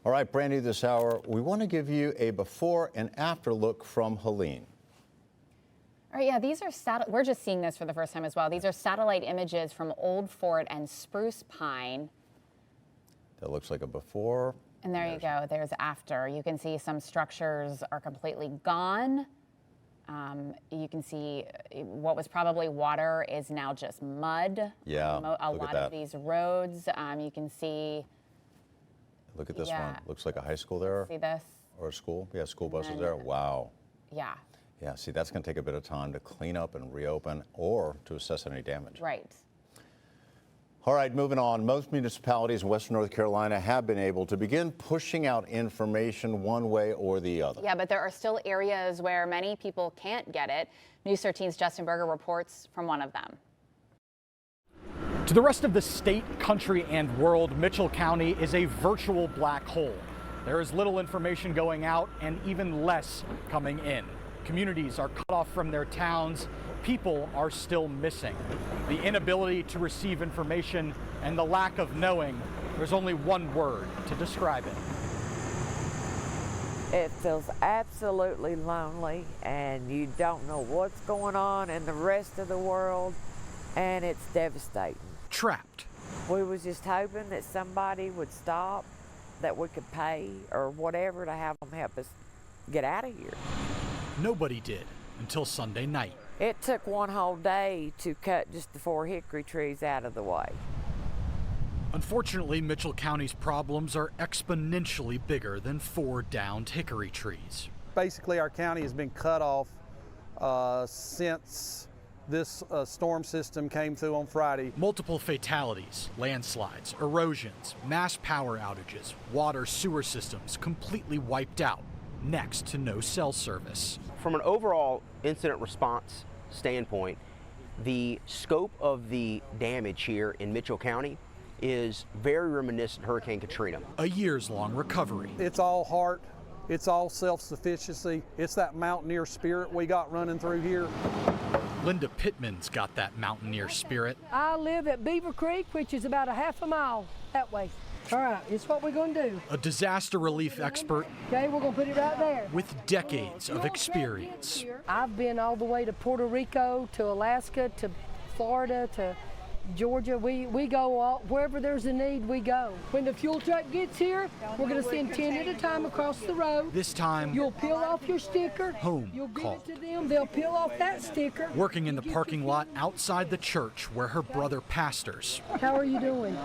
All right, brand new this hour, we want to give you a before and after look from Helene. All right, yeah, these are we're just seeing this for the first time as well. These are satellite images from Old Fort and Spruce Pine. That looks like a before. And there you go, there's after. You can see some structures are completely gone. You can see what was probably water is now just mud. Yeah, a lot of these roads. You can see. Look at this one. Looks like a high school there. See this? Or a school. Yeah, school buses there. Wow. Yeah. Yeah, see, that's going to take a bit of time to clean up and reopen or to assess any damage. Right. All right, moving on. Most municipalities in Western North Carolina have been able to begin pushing out information one way or the other. Yeah, but there are still areas where many people can't get it. News 13's Justin Berger reports from one of them. To the rest of the state, country, and world, Mitchell County is a virtual black hole. There is little information going out and even less coming in. Communities are cut off from their towns. People are still missing. The inability to receive information and the lack of knowing, there's only one word to describe it. It feels absolutely lonely, and you don't know what's going on in the rest of the world, and it's devastating. Trapped. We was just hoping that somebody would stop, that we could pay or whatever to have them help us get out of here. Nobody did until Sunday night. It took one whole day to cut just the 4 hickory trees out of the way. Unfortunately, Mitchell County's problems are exponentially bigger than 4 downed hickory trees. Basically, our county has been cut off since this storm system came through on Friday. Multiple fatalities, landslides, erosions, mass power outages, water sewer systems completely wiped out, next to no cell service. From an overall incident response standpoint, the scope of the damage here in Mitchell County is very reminiscent of Hurricane Katrina. A years-long recovery. It's all heart, it's all self-sufficiency, it's that mountaineer spirit we got running through here. Linda Pittman's got that mountaineer spirit. I live at Beaver Creek, which is about a half a mile that way. All right, it's what we're going to do. A disaster relief expert. Okay, we're going to put it right there. With decades of experience. I've been all the way to Puerto Rico, to Alaska, to Florida, to Georgia. We go all, wherever there's a need, we go. When the fuel truck gets here, we're going to send 10 at a time across the road. This time, you'll peel off your sticker. Home You'll give called. it to them. They'll peel off that sticker. Working in the parking lot outside the church where her brother pastors. How are you doing?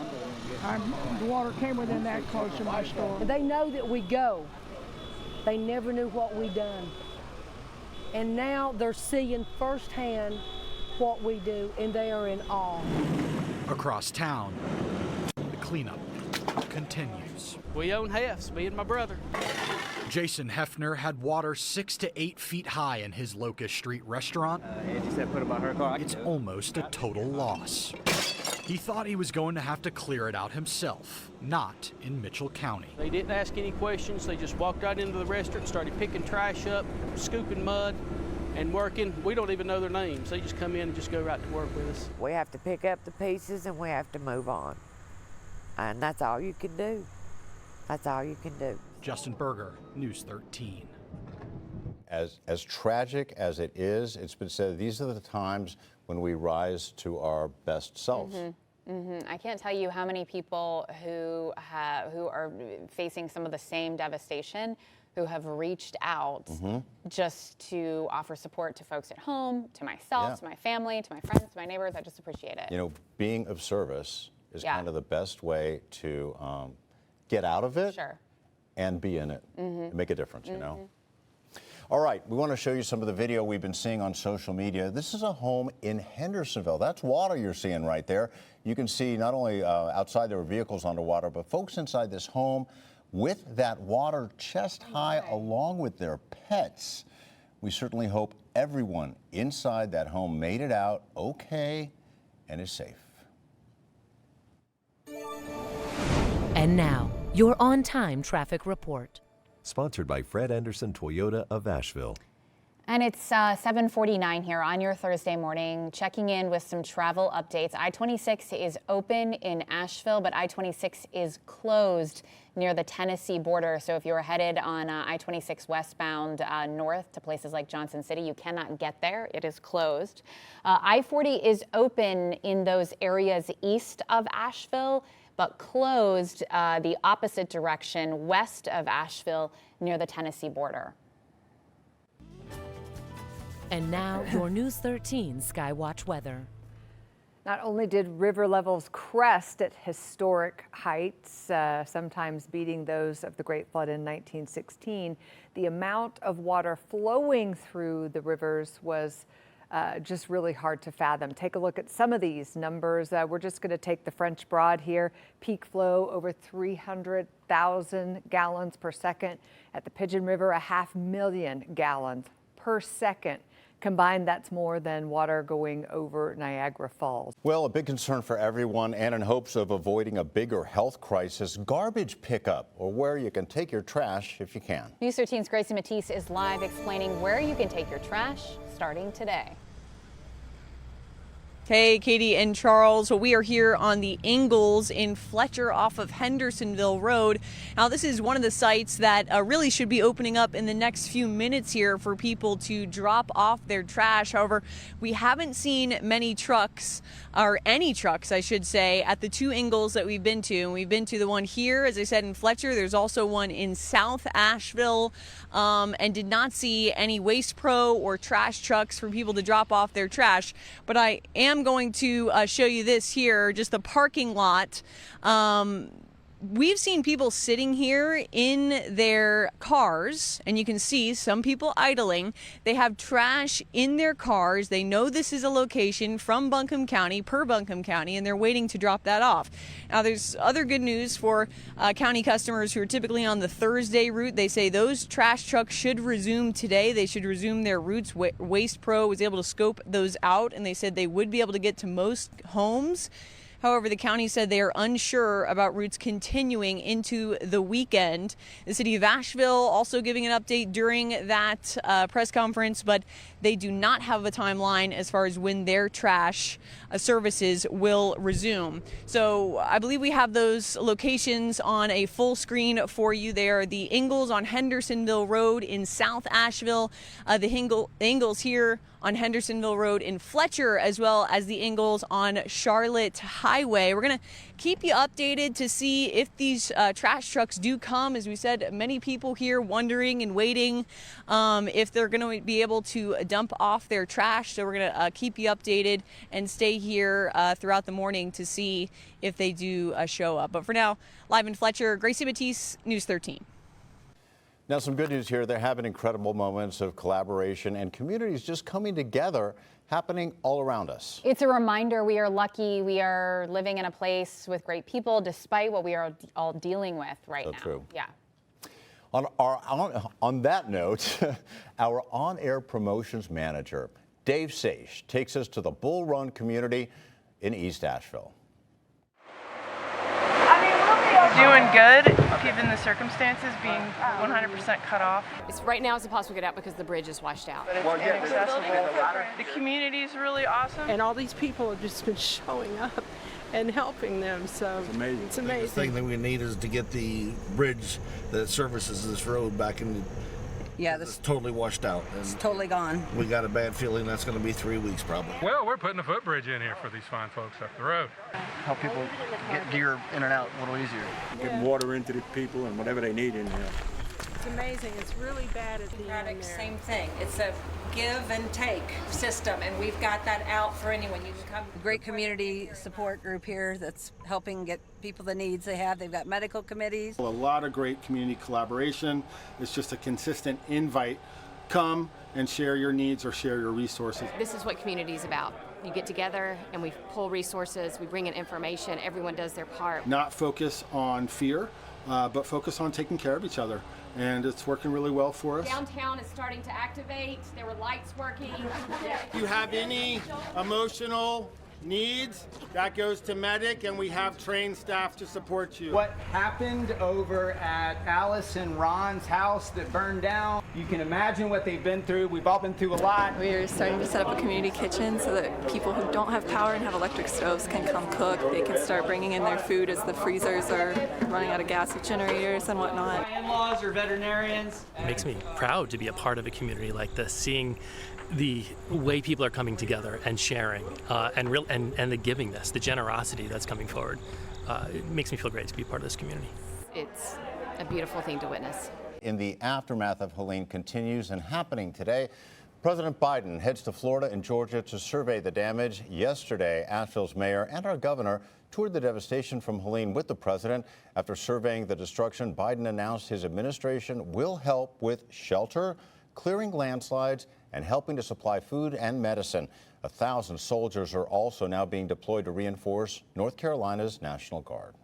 The water came within that close to my store. They know that we go. They never knew what we done. And now they're seeing firsthand what we do, and they are in awe. Across town, the cleanup continues. We own Hef's, me and my brother. Jason Hefner had water 6 to 8 feet high in his Locust Street restaurant. Angie said put it by her car. It's almost a total loss. He thought he was going to have to clear it out himself, not in Mitchell County. They didn't ask any questions. They just walked right into the restaurant, started picking trash up, scooping mud, and working. We don't even know their names. They just come in and just go right to work with us. We have to pick up the pieces and we have to move on. And that's all you can do. That's all you can do. Justin Berger, News 13. As tragic as it is, it's been said these are the times when we rise to our best selves. I can't tell you how many people who are facing some of the same devastation who have reached out just to offer support to folks at home, to myself, to my family, to my friends, to my neighbors. I just appreciate it. You know, being of service is kind of the best way to get out of it and be in it and make a difference, you know. All right, we want to show you some of the video we've been seeing on social media. This is a home in Hendersonville. That's water you're seeing right there. You can see not only outside there were vehicles underwater, but folks inside this home with that water chest high along with their pets. We certainly hope everyone inside that home made it out okay and is safe. And now, your on-time traffic report. Sponsored by Fred Anderson Toyota of Asheville. And it's 7:49 here on your Thursday morning, checking in with some travel updates. I-26 is open in Asheville, but I-26 is closed near the Tennessee border. So if you're headed on I-26 westbound north to places like Johnson City, you cannot get there. It is closed. I-40 is open in those areas east of Asheville, but closed the opposite direction west of Asheville near the Tennessee border. And now your News 13 Skywatch weather. Not only did river levels crest at historic heights, sometimes beating those of the Great Flood in 1916, the amount of water flowing through the rivers was just really hard to fathom. Take a look at some of these numbers. We're just going to take the French Broad here. Peak flow over 300,000 gallons per second. At the Pigeon River, 500,000 gallons per second. Combined, that's more than water going over Niagara Falls. Well, a big concern for everyone, and in hopes of avoiding a bigger health crisis, garbage pickup, or where you can take your trash if you can. News 13's Gracie Matisse is live explaining where you can take your trash starting today. Hey, Katie and Charles. Well, we are here on the Ingalls in Fletcher off of Hendersonville Road. Now, this is one of the sites that really should be opening up in the next few minutes here for people to drop off their trash. However, we haven't seen many trucks, or any trucks, I should say, at the two Ingalls that we've been to. And we've been to the one here, as I said, in Fletcher. There's also one in South Asheville, and did not see any Waste Pro or trash trucks for people to drop off their trash. But I am going to show you this here, just the parking lot. We've seen people sitting here in their cars, and you can see some people idling. They have trash in their cars. They know this is a location from Buncombe County, per Buncombe County, and they're waiting to drop that off. Now, there's other good news for county customers who are typically on the Thursday route. They say those trash trucks should resume today. They should resume their routes. Waste Pro was able to scope those out, and they said they would be able to get to most homes. However, the county said they are unsure about routes continuing into the weekend. The city of Asheville also giving an update during that press conference, but they do not have a timeline as far as when their trash services will resume. So I believe we have those locations on a full screen for you. They are the Ingalls on Hendersonville Road in South Asheville, the Ingalls here on Hendersonville Road in Fletcher, as well as the Ingalls on Charlotte Highway. We're going to keep you updated to see if these trash trucks do come. As we said, many people here wondering and waiting if they're going to be able to dump off their trash. So we're going to keep you updated and stay here throughout the morning to see if they do show up. But for now, live in Fletcher, Gracie Matisse, News 13. Now, some good news here. There have been incredible moments of collaboration and communities just coming together happening all around us. It's a reminder we are lucky. We are living in a place with great people despite what we are all dealing with right now. True. Yeah. On that note, our on-air promotions manager, Dave Saish, takes us to the Bull Run community in East Asheville. Doing good, given the circumstances, being 100% cut off. Right now it's impossible to get out because the bridge is washed out. But it's inaccessible. The community is really awesome. And all these people have just been showing up and helping them, so it's amazing. It's amazing. The thing that we need is to get the bridge that services this road back in. Yeah, it's totally washed out. It's totally gone. We got a bad feeling that's going to be 3 weeks probably. Well, we're putting a footbridge in here for these fine folks up the road. Help people get gear in and out a little easier. Get water into the people and whatever they need in here. It's amazing. It's really bad at the end there. Same thing. It's a give and take system, and we've got that out for anyone. You can come. Great community support group here that's helping get people the needs they have. They've got medical committees. A lot of great community collaboration. It's just a consistent invite. Come and share your needs or share your resources. This is what community is about. You get together and we pull resources, we bring in information, everyone does their part. Not focus on fear, but focus on taking care of each other. And it's working really well for us. Downtown is starting to activate. There were lights working. If you have any emotional needs, that goes to medic, and we have trained staff to support you. What happened over at Alice and Ron's house that burned down? You can imagine what they've been through. We've all been through a lot. We're starting to set up a community kitchen so that people who don't have power and have electric stoves can come cook. They can start bringing in their food as the freezers are running out of gas with generators and whatnot. My in-laws are veterinarians. It makes me proud to be a part of a community like this, seeing the way people are coming together and sharing, and the givingness, the generosity that's coming forward. It makes me feel great to be part of this community. It's a beautiful thing to witness. In the aftermath of Helene continues and happening today. President Biden heads to Florida and Georgia to survey the damage. Yesterday, Asheville's mayor and our governor toured the devastation from Helene with the president. After surveying the destruction, Biden announced his administration will help with shelter, clearing landslides, and helping to supply food and medicine. 1,000 soldiers are also now being deployed to reinforce North Carolina's National Guard.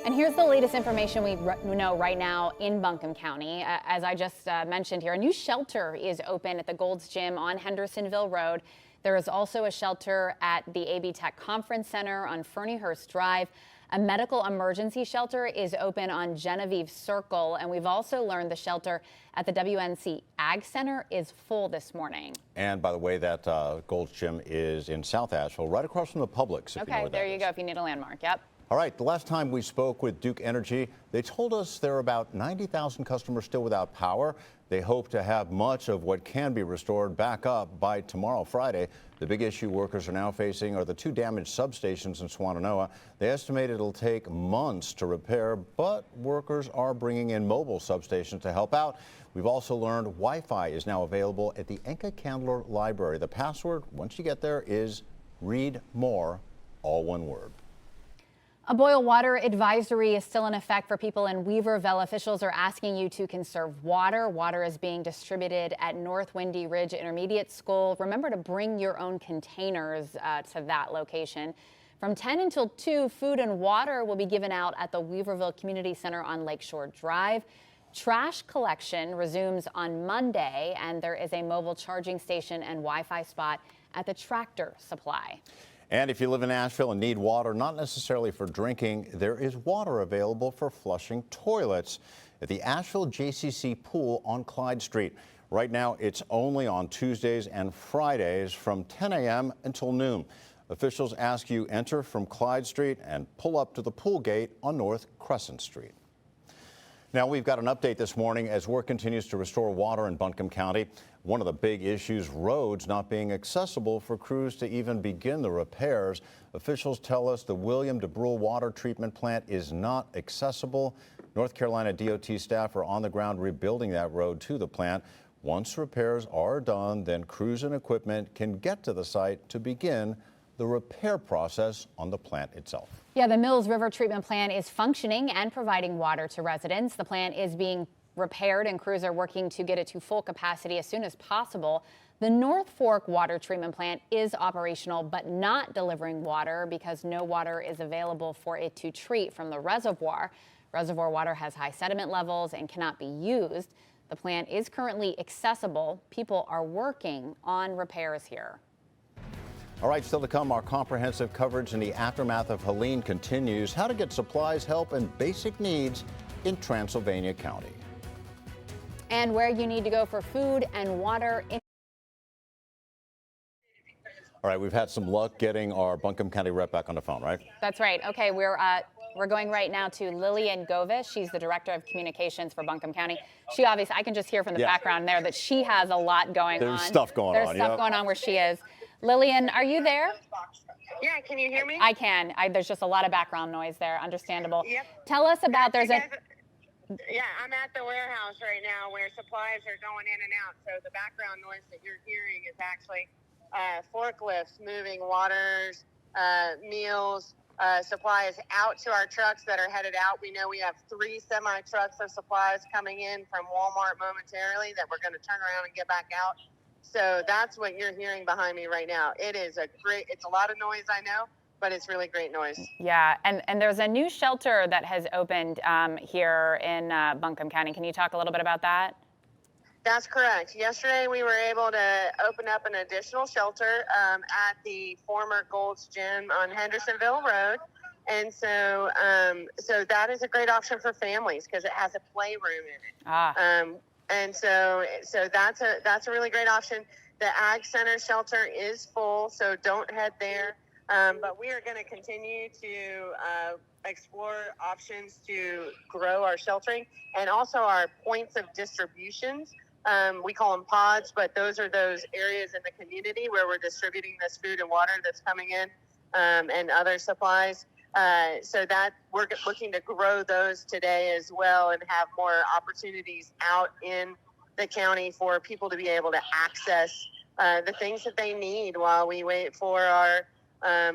And here's the latest information we know right now in Buncombe County. As I just mentioned here, a new shelter is open at the Gold's Gym on Hendersonville Road. There is also a shelter at the AB Tech Conference Center on Fernyhurst Drive. A medical emergency shelter is open on Genevieve Circle. And we've also learned the shelter at the WNC Ag Center is full this morning. And by the way, that Gold's Gym is in South Asheville, right across from the Publix. Okay, there you go if you need a landmark. Yep. All right, the last time we spoke with Duke Energy, they told us there are about 90,000 customers still without power. They hope to have much of what can be restored back up by tomorrow, Friday. The big issue workers are now facing are the 2 damaged substations in Swannanoa. They estimate it'll take months to repair, but workers are bringing in mobile substations to help out. We've also learned Wi-Fi is now available at the Enka Candler Library. The password, once you get there, is read more, all one word. A boil water advisory is still in effect for people in Weaverville. Officials are asking you to conserve water. Water is being distributed at North Windy Ridge Intermediate School. Remember to bring your own containers to that location. From 10 until 2, food and water will be given out at the Weaverville Community Center on Lakeshore Drive. Trash collection resumes on Monday, and there is a mobile charging station and Wi-Fi spot at the Tractor Supply. And if you live in Asheville and need water, not necessarily for drinking, there is water available for flushing toilets at the Asheville JCC pool on Clyde Street. Right now, it's only on Tuesdays and Fridays from 10 a.m. until noon. Officials ask you enter from Clyde Street and pull up to the pool gate on North Crescent Street. Now, we've got an update this morning as work continues to restore water in Buncombe County. One of the big issues, roads not being accessible for crews to even begin the repairs. Officials tell us the William DeBrule water treatment plant is not accessible. North Carolina DOT staff are on the ground rebuilding that road to the plant. Once repairs are done, then crews and equipment can get to the site to begin the repair process on the plant itself. Yeah, the Mills River treatment plant is functioning and providing water to residents. The plant is being repaired and crews are working to get it to full capacity as soon as possible. The North Fork water treatment plant is operational but not delivering water because no water is available for it to treat from the reservoir. Reservoir water has high sediment levels and cannot be used. The plant is currently accessible. People are working on repairs here. All right, still to come, our comprehensive coverage in the aftermath of Helene continues. How to get supplies, help, and basic needs in Transylvania County. And where you need to go for food and water. All right, we've had some luck getting our Buncombe County rep back on the phone, right? That's right. Okay, we're going right now to Lillian Govis. She's the Director of Communications for Buncombe County. She obviously, I can just hear from the background there that she has a lot going on. There's stuff going on. There's stuff going on where she is. Lillian, are you there? Yeah, can you hear me? I can. There's just a lot of background noise there. Understandable. Yep. Tell us about Yeah, I'm at the warehouse right now where supplies are going in and out. So the background noise that you're hearing is actually forklifts moving waters, meals, supplies out to our trucks that are headed out. We know we have 3 semi-trucks of supplies coming in from Walmart momentarily that we're going to turn around and get back out. So that's what you're hearing behind me right now. It's a lot of noise, I know, but it's really great noise. Yeah, and there's a new shelter that has opened here in Buncombe County. Can you talk a little bit about that? That's correct. Yesterday we were able to open up an additional shelter at the former Gold's Gym on Hendersonville Road. And so that is a great option for families because it has a playroom in it. And so that's a really great option. The Ag Center shelter is full, so don't head there. But we are going to continue to explore options to grow our sheltering and also our points of distributions. We call them pods, but those are those areas in the community where we're distributing this food and water that's coming in, and other supplies. So that we're looking to grow those today as well and have more opportunities out in the county for people to be able to access the things that they need while we wait for our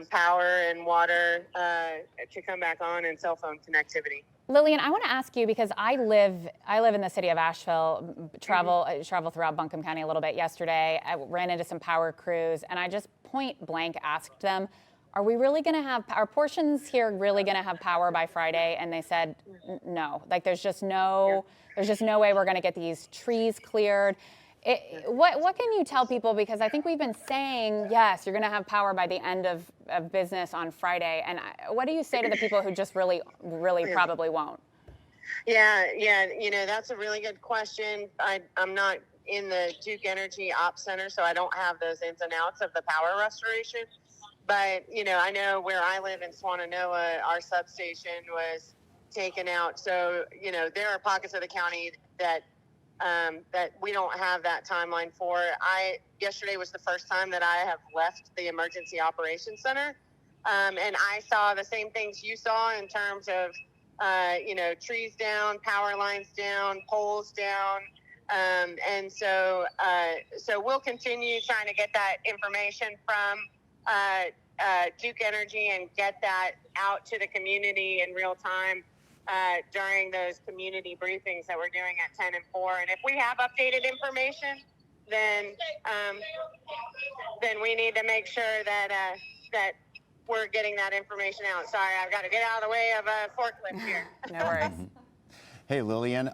power and water to come back on, and cell phone connectivity. Lillian, I want to ask you, because I live in the city of Asheville, travel throughout Buncombe County a little bit. Yesterday, I ran into some power crews, and I just point blank asked them, are we really going to have our portions here really going to have power by Friday? And they said no. Like there's just no way we're going to get these trees cleared. What can you tell people? Because I think we've been saying, yes, you're going to have power by the end of business on Friday. And what do you say to the people who just really probably won't? Yeah. You know, that's a really good question. I'm not in the Duke Energy Ops Center, so I don't have those ins and outs of the power restoration. But, you know, I know where I live in Swannanoa, our substation was taken out. So, you know, there are pockets of the county that we don't have that timeline for. Yesterday was the first time that I have left the Emergency Operations Center. And I saw the same things you saw in terms of, you know, trees down, power lines down, poles down. And so we'll continue trying to get that information from Duke Energy and get that out to the community in real time during those community briefings that we're doing at 10 and 4. And if we have updated information, then we need to make sure that we're getting that information out. Sorry, I've got to get out of the way of a forklift here. No worries. Hey, Lillian,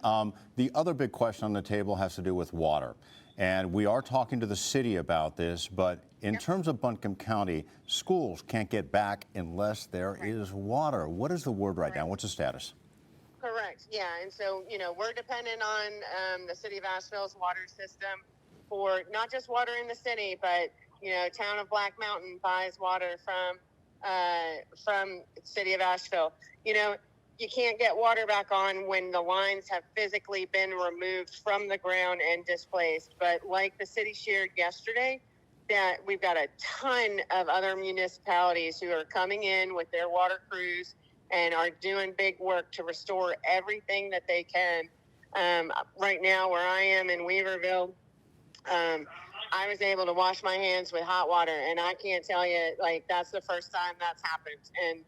the other big question on the table has to do with water. And we are talking to the city about this, but in terms of Buncombe County, schools can't get back unless there is water. What is the word right now? What's the status? Correct. Yeah. And so, you know, we're dependent on the city of Asheville's water system for not just water in the city, but, you know, town of Black Mountain buys water from the city of Asheville. You know, you can't get water back on when the lines have physically been removed from the ground and displaced. But like the city shared yesterday, that we've got a ton of other municipalities who are coming in with their water crews and are doing big work to restore everything that they can. Right now, where I am in Weaverville, I was able to wash my hands with hot water, and I can't tell you, like, that's the first time that's happened.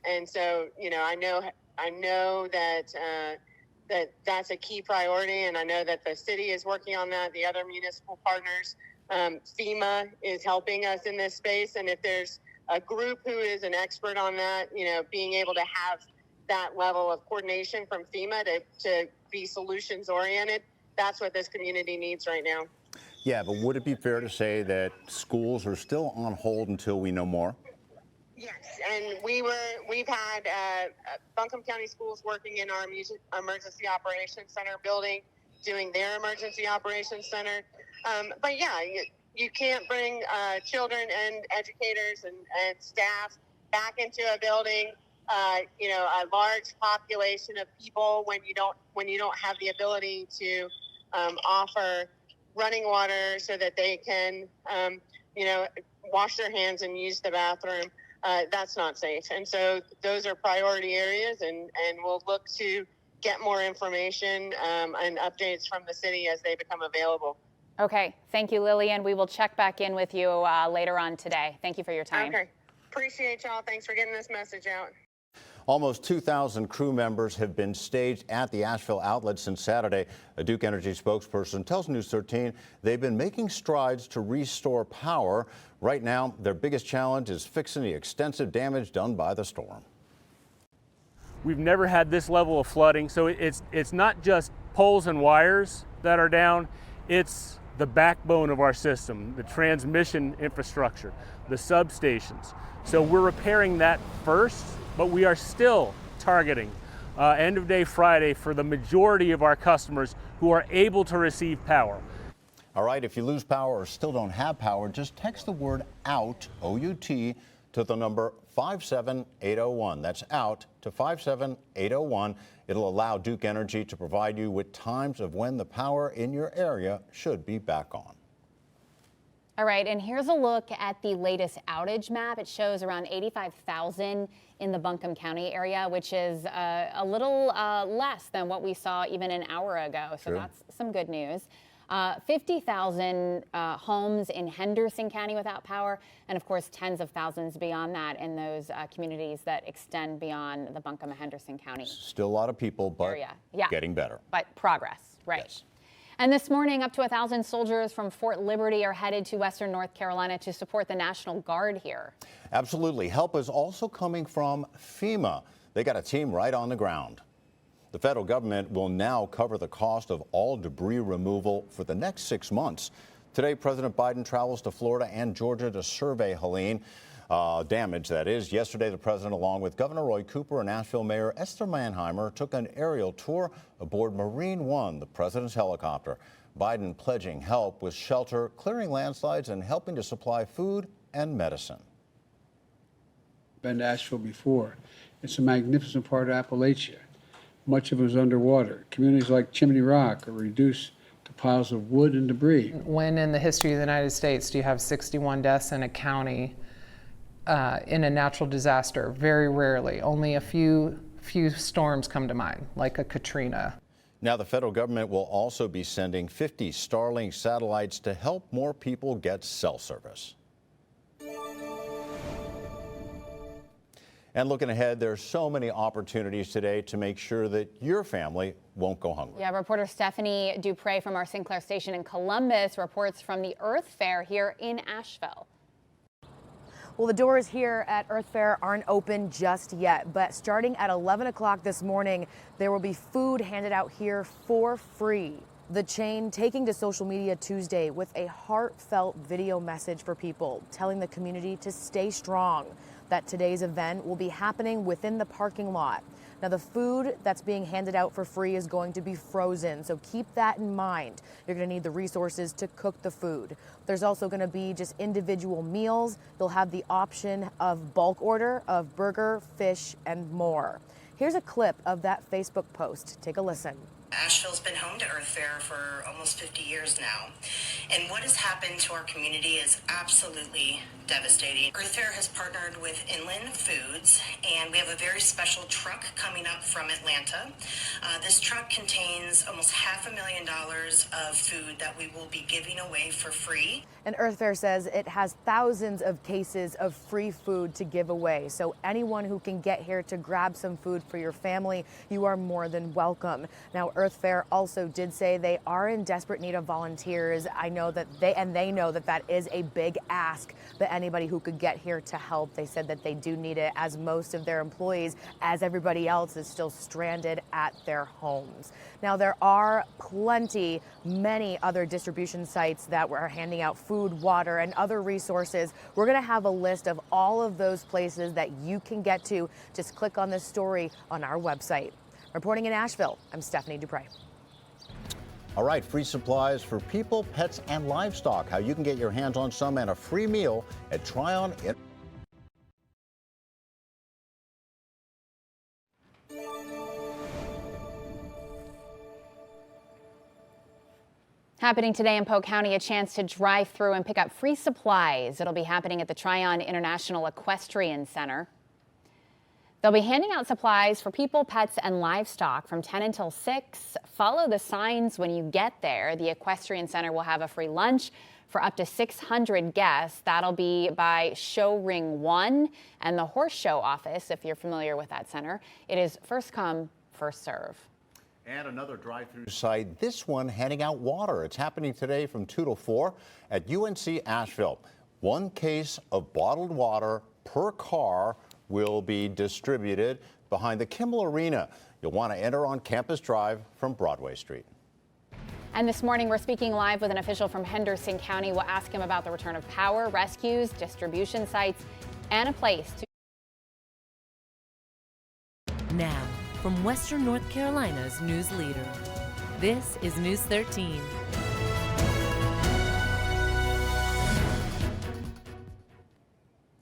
And so, you know, I know that that's a key priority, and I know that the city is working on that. The other municipal partners, FEMA is helping us in this space, and if there's a group who is an expert on that, you know, being able to have that level of coordination from FEMA to be solutions oriented, that's what this community needs right now. Yeah, but would it be fair to say that schools are still on hold until we know more? Yes, and we've had Buncombe County Schools working in our Emergency Operations Center building, doing their Emergency Operations Center. But yeah, you can't bring children and educators and staff back into a building, you know, a large population of people when you don't have the ability to offer running water so that they can, you know, wash their hands and use the bathroom. That's not safe. And so those are priority areas, and we'll look to get more information and updates from the city as they become available. Okay. Thank you, Lillian. We will check back in with you later on today. Thank you for your time. Okay. Appreciate y'all. Thanks for getting this message out. Almost 2,000 crew members have been staged at the Asheville Outlet since Saturday. A Duke Energy spokesperson tells News 13 they've been making strides to restore power. Right now, their biggest challenge is fixing the extensive damage done by the storm. We've never had this level of flooding, so it's not just poles and wires that are down, it's the backbone of our system, the transmission infrastructure, the substations. So we're repairing that first, but we are still targeting end of day Friday for the majority of our customers who are able to receive power. All right, if you lose power or still don't have power, just text the word OUT, O-U-T, to the number 57801. That's OUT to 57801. It'll allow Duke Energy to provide you with times of when the power in your area should be back on. All right, and here's a look at the latest outage map. It shows around 85,000 in the Buncombe County area, which is a little less than what we saw even an hour ago. So that's some good news. 50,000 homes in Henderson County without power, and of course tens of thousands beyond that in those communities that extend beyond the Buncombe and Henderson County. Still a lot of people, but getting better. But progress, right. Yes. And this morning, up to 1,000 soldiers from Fort Liberty are headed to Western North Carolina to support the National Guard here. Absolutely. Help is also coming from FEMA. They got a team right on the ground. The federal government will now cover the cost of all debris removal for the next 6 months. Today, President Biden travels to Florida and Georgia to survey Helene. Damage, that is. Yesterday, the president, along with Governor Roy Cooper and Asheville Mayor Esther Manheimer, took an aerial tour aboard Marine One, the president's helicopter. Biden pledging help with shelter, clearing landslides, and helping to supply food and medicine. Been to Asheville before. It's a magnificent part of Appalachia. Much of it is underwater. Communities like Chimney Rock are reduced to piles of wood and debris. When in the history of the United States do you have 61 deaths in a county in a natural disaster? Very rarely. Only a few storms come to mind, like a Katrina. Now, the federal government will also be sending 50 Starlink satellites to help more people get cell service. And looking ahead, there's so many opportunities today to make sure that your family won't go hungry. Yeah, reporter Stephanie Dupre from our Sinclair station in Columbus reports from the Earth Fair here in Asheville. Well, the doors here at Earth Fair aren't open just yet, but starting at 11 o'clock this morning, there will be food handed out here for free. The chain taking to social media Tuesday with a heartfelt video message for people, telling the community to stay strong, that today's event will be happening within the parking lot. Now, the food that's being handed out for free is going to be frozen, so keep that in mind. You're going to need the resources to cook the food. There's also going to be just individual meals. You'll have the option of bulk order of burger, fish, and more. Here's a clip of that Facebook post. Take a listen. Asheville's been home to Earth Fair for almost 50 years now, and what has happened to our community is absolutely devastating. Earth Fair has partnered with Inland Foods, and we have a very special truck coming up from Atlanta. This truck contains almost $500,000 of food that we will be giving away for free. And Earth Fair says it has thousands of cases of free food to give away. So anyone who can get here to grab some food for your family, you are more than welcome. Now, Earth Fair also did say they are in desperate need of volunteers. I know that they know that that is a big ask, but anybody who could get here to help, they said that they do need it, as most of their employees, as everybody else, is still stranded at their homes. Now, there are many other distribution sites that are handing out food, water, and other resources. We're going to have a list of all of those places that you can get to. Just click on this story on our website. Reporting in Asheville, I'm Stephanie Dupre. All right, free supplies for people, pets, and livestock. How you can get your hands on some and a free meal at Tryon. Happening today in Polk County, a chance to drive through and pick up free supplies. It'll be happening at the Tryon International Equestrian Center. They'll be handing out supplies for people, pets, and livestock from 10 until 6. Follow the signs when you get there. The Equestrian Center will have a free lunch for up to 600 guests. That'll be by Show Ring 1 and the Horse Show office, if you're familiar with that center. It is first come, first serve. And another drive-through site, this one handing out water. It's happening today from 2 to 4 at UNC Asheville. 1 case of bottled water per car will be distributed behind the Kimmel Arena. You'll want to enter on Campus Drive from Broadway Street. And this morning, we're speaking live with an official from Henderson County. We'll ask him about the return of power, rescues, distribution sites, and a place to... Now, from Western North Carolina's news leader. This is News 13.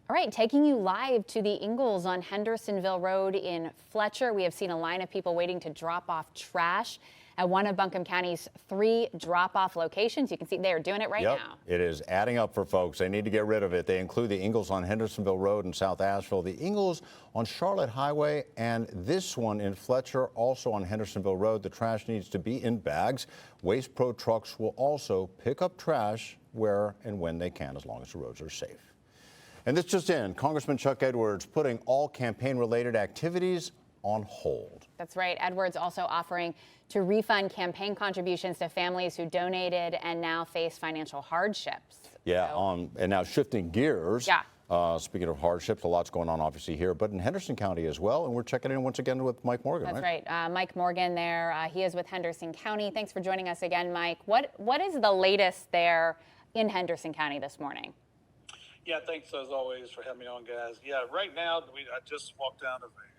All right, taking you live to the Ingalls on Hendersonville Road in Fletcher. We have seen a line of people waiting to drop off trash at one of Buncombe County's 3 drop-off locations. You can see they are doing it right now. It is adding up for folks. They need to get rid of it. They include the Ingalls on Hendersonville Road in South Asheville, the Ingalls on Charlotte Highway, and this one in Fletcher, also on Hendersonville Road. The trash needs to be in bags. Waste Pro trucks will also pick up trash where and when they can, as long as the roads are safe. And this just in, Congressman Chuck Edwards putting all campaign-related activities on hold. That's right. Edwards also offering to refund campaign contributions to families who donated and now face financial hardships. Yeah, and now shifting gears. Yeah. Speaking of hardships, a lot's going on obviously here, but in Henderson County as well. And we're checking in once again with Mike Morgan. That's right. Mike Morgan there. He is with Henderson County. Thanks for joining us again, Mike. What is the latest there in Henderson County this morning? Yeah, thanks as always for having me on, guys. Yeah, right now I just walked out of a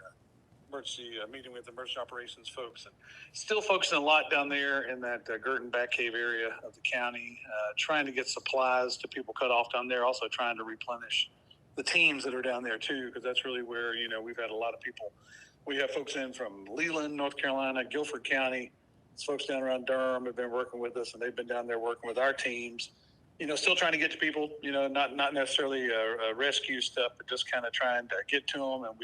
emergency meeting with emergency operations folks, and still focusing a lot down there in that Girton Back Cave area of the county, trying to get supplies to people cut off down there, also trying to replenish the teams that are down there too, because that's really where, we've had a lot of people. We have folks in from Leland, North Carolina, Guilford County. It's folks down around Durham have been working with us, and they've been down there working with our teams. Still trying to get to people, not necessarily rescue stuff, but just kind of trying to get to them. And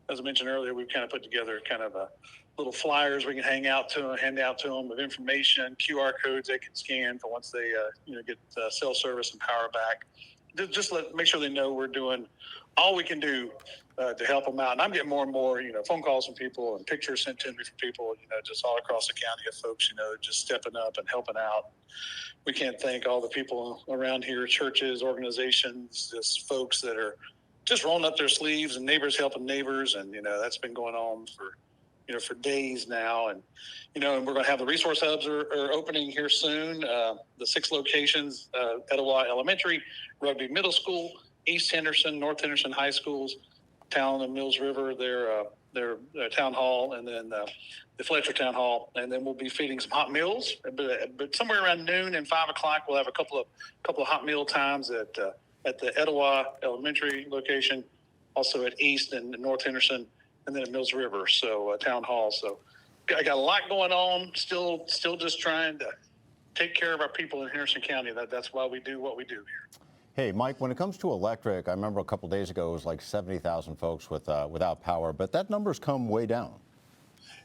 as I mentioned earlier, we've kind of put together kind of a little flyers we can hand out to them with information, QR codes they can scan for once they, get cell service and power back. Just make sure they know we're doing all we can do to help them out. And I'm getting more and more, phone calls from people and pictures sent to me from people, just all across the county of folks, just stepping up and helping out. We can't thank all the people around here, churches, organizations, just folks that are just rolling up their sleeves and neighbors helping neighbors. And, that's been going on for days now. And, and we're going to have the resource hubs are opening here soon. The 6 locations, Etowah Elementary, Rugby Middle School, East Henderson, North Henderson High Schools, Town and Mills River, their town hall, and then the Fletcher Town Hall. And then we'll be feeding some hot meals. But somewhere around noon and 5 o'clock, we'll have a couple of hot meal times at the Etowah Elementary location, also at East and North Henderson, and then at Mills River, so Town Hall. So I got a lot going on. Still just trying to take care of our people in Henderson County. That's why we do what we do here. Hey, Mike, when it comes to electric, I remember a couple days ago it was like 70,000 folks without power, but that number's come way down.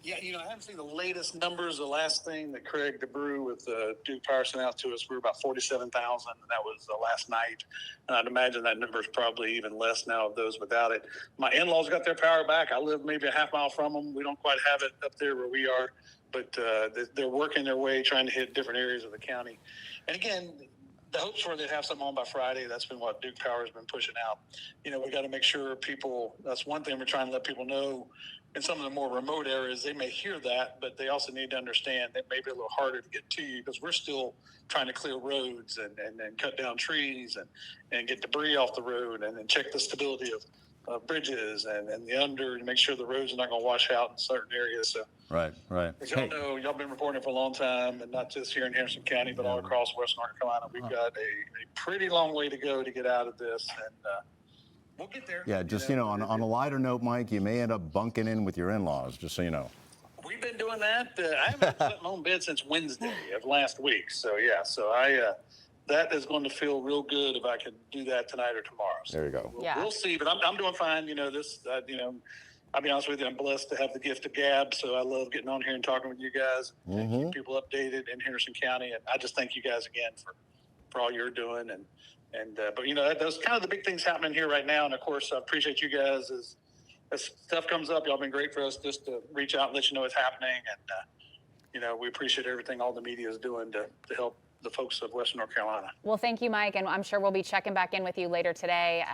Yeah, I haven't seen the latest numbers. The last thing that Craig DeBrew with Duke Power sent out to us, we were about 47,000, and that was last night. And I'd imagine that number is probably even less now of those without it. My in-laws got their power back. I live maybe a half mile from them. We don't quite have it up there where we are, but they're working their way, trying to hit different areas of the county. And again, the hopes were they'd have something on by Friday. That's been what Duke Power has been pushing out. We got to make sure people, that's one thing we're trying to let people know. In some of the more remote areas, they may hear that, but they also need to understand that may be a little harder to get to you because we're still trying to clear roads and cut down trees and get debris off the road and then check the stability of bridges and the under and make sure the roads are not going to wash out in certain areas. So, Right. as y'all know, y'all been reporting for a long time, and not just here in Henderson County, but all across Western North Carolina. We've got a pretty long way to go to get out of this, and we'll get there. Yeah, just, on a lighter note, Mike, you may end up bunking in with your in-laws, just so you know. We've been doing that. I haven't slept in my own bed since Wednesday of last week. So, that is going to feel real good if I can do that tonight or tomorrow. So there you go. We'll see, but I'm doing fine. I'll be honest with you, I'm blessed to have the gift of gab, so I love getting on here and talking with you guys and keep people updated in Henderson County. And I just thank you guys again for all you're doing. But those kind of the big things happening here right now. And of course, I appreciate you guys as stuff comes up. Y'all been great for us just to reach out and let you know what's happening. And, we appreciate everything all the media is doing to help the folks of Western North Carolina. Well, thank you, Mike. And I'm sure we'll be checking back in with you later today.